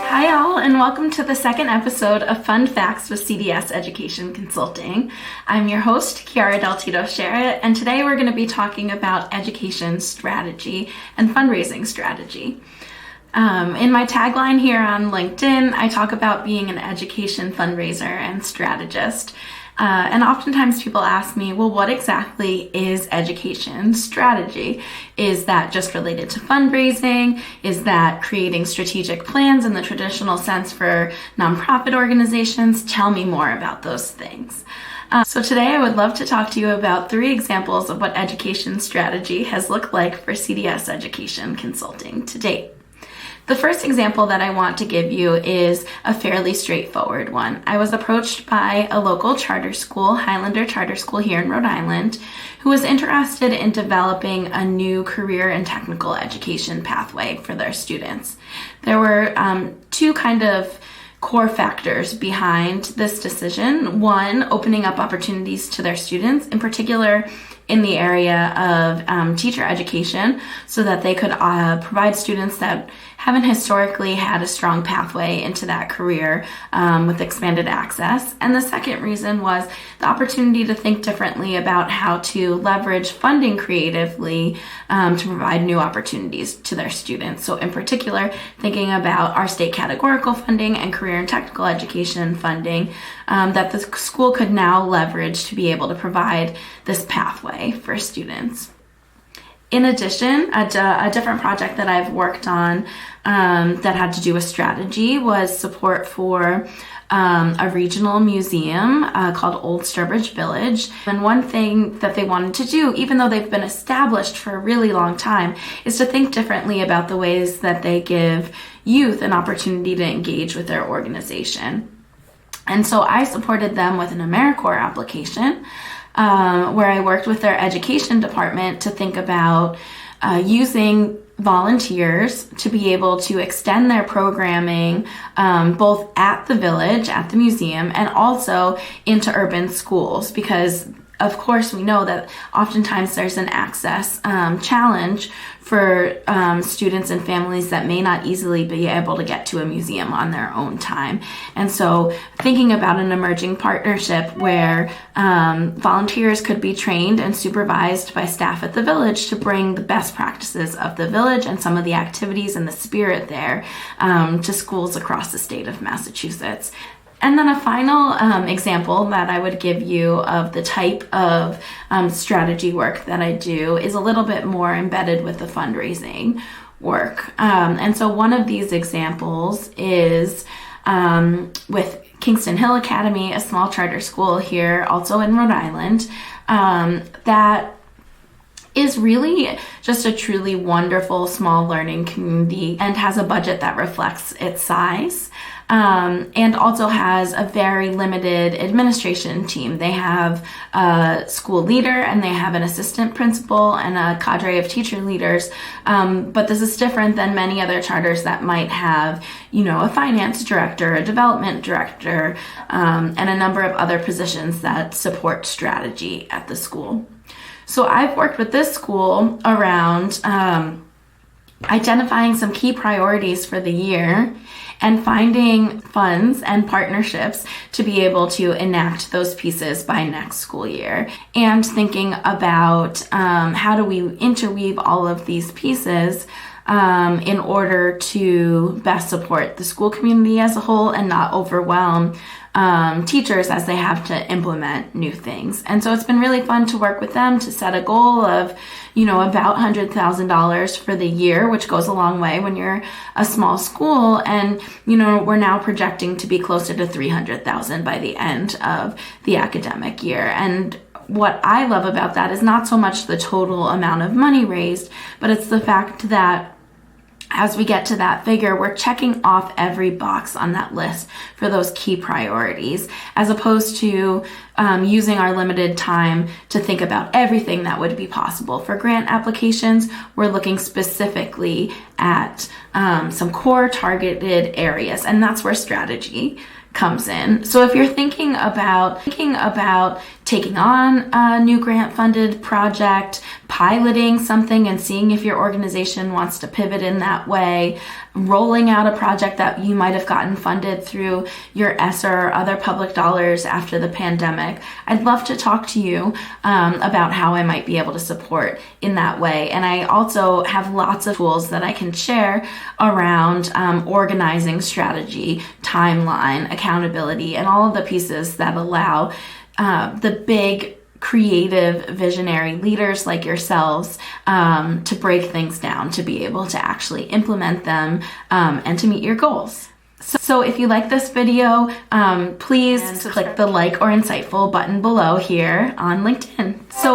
Hi all, and welcome to the second episode of Fun Facts with CDS Education Consulting. I'm your host, Kiara Deltito-Sharrott, and today we're going to be talking about education strategy and fundraising strategy. In my tagline here on LinkedIn, I talk about being an education fundraiser and strategist. And oftentimes people ask me, well, what exactly is education strategy? Is that just related to fundraising? Is that creating strategic plans in the traditional sense for nonprofit organizations? Tell me more about those things. So today I would love to talk to you about 3 examples of what education strategy has looked like for CDS Education Consulting to date. The first example that I want to give you is a fairly straightforward one. I was approached by a local charter school, Highlander Charter School here in Rhode Island, who was interested in developing a new career and technical education pathway for their students. There were 2 kind of core factors behind this decision. One, opening up opportunities to their students, in particular in the area of teacher education, so that they could provide students that haven't historically had a strong pathway into that career with expanded access. And the second reason was the opportunity to think differently about how to leverage funding creatively to provide new opportunities to their students. So in particular, thinking about our state categorical funding and career and technical education funding that the school could now leverage to be able to provide this pathway for students. In addition, a different project that I've worked on that had to do with strategy was support for a regional museum called Old Sturbridge Village. And one thing that they wanted to do, even though they've been established for a really long time, is to think differently about the ways that they give youth an opportunity to engage with their organization. And so I supported them with an AmeriCorps application where I worked with their education department to think about using volunteers to be able to extend their programming both at the village, at the museum, and also into urban schools, because of course we know that oftentimes there's an access challenge for students and families that may not easily be able to get to a museum on their own time. And so thinking about an emerging partnership where volunteers could be trained and supervised by staff at the village to bring the best practices of the village and some of the activities and the spirit there to schools across the state of Massachusetts. And then a final example that I would give you of the type of strategy work that I do is a little bit more embedded with the fundraising work. And so one of these examples is with Kingston Hill Academy, a small charter school here also in Rhode Island, that is really just a truly wonderful small learning community and has a budget that reflects its size. And also has a very limited administration team. They have a school leader and they have an assistant principal and a cadre of teacher leaders. But this is different than many other charters that might have, a finance director, a development director, and a number of other positions that support strategy at the school. So I've worked with this school around identifying some key priorities for the year and finding funds and partnerships to be able to enact those pieces by next school year, and thinking about how do we interweave all of these pieces in order to best support the school community as a whole and not overwhelm teachers as they have to implement new things. And so it's been really fun to work with them to set a goal of, about $100,000 for the year, which goes a long way when you're a small school. And, we're now projecting to be closer to $300,000 by the end of the academic year. And what I love about that is not so much the total amount of money raised, but it's the fact that as we get to that figure, we're checking off every box on that list for those key priorities, as opposed to using our limited time to think about everything that would be possible. For grant applications, we're looking specifically at some core targeted areas, and that's where strategy comes in. So if you're thinking about taking on a new grant-funded project, piloting something and seeing if your organization wants to pivot in that way, rolling out a project that you might have gotten funded through your ESSER or other public dollars after the pandemic, I'd love to talk to you about how I might be able to support in that way. And I also have lots of tools that I can share around organizing strategy, timeline, accountability, and all of the pieces that allow the big creative visionary leaders like yourselves to break things down, to be able to actually implement them and to meet your goals. So if you like this video, please click the like or insightful button below here on LinkedIn. So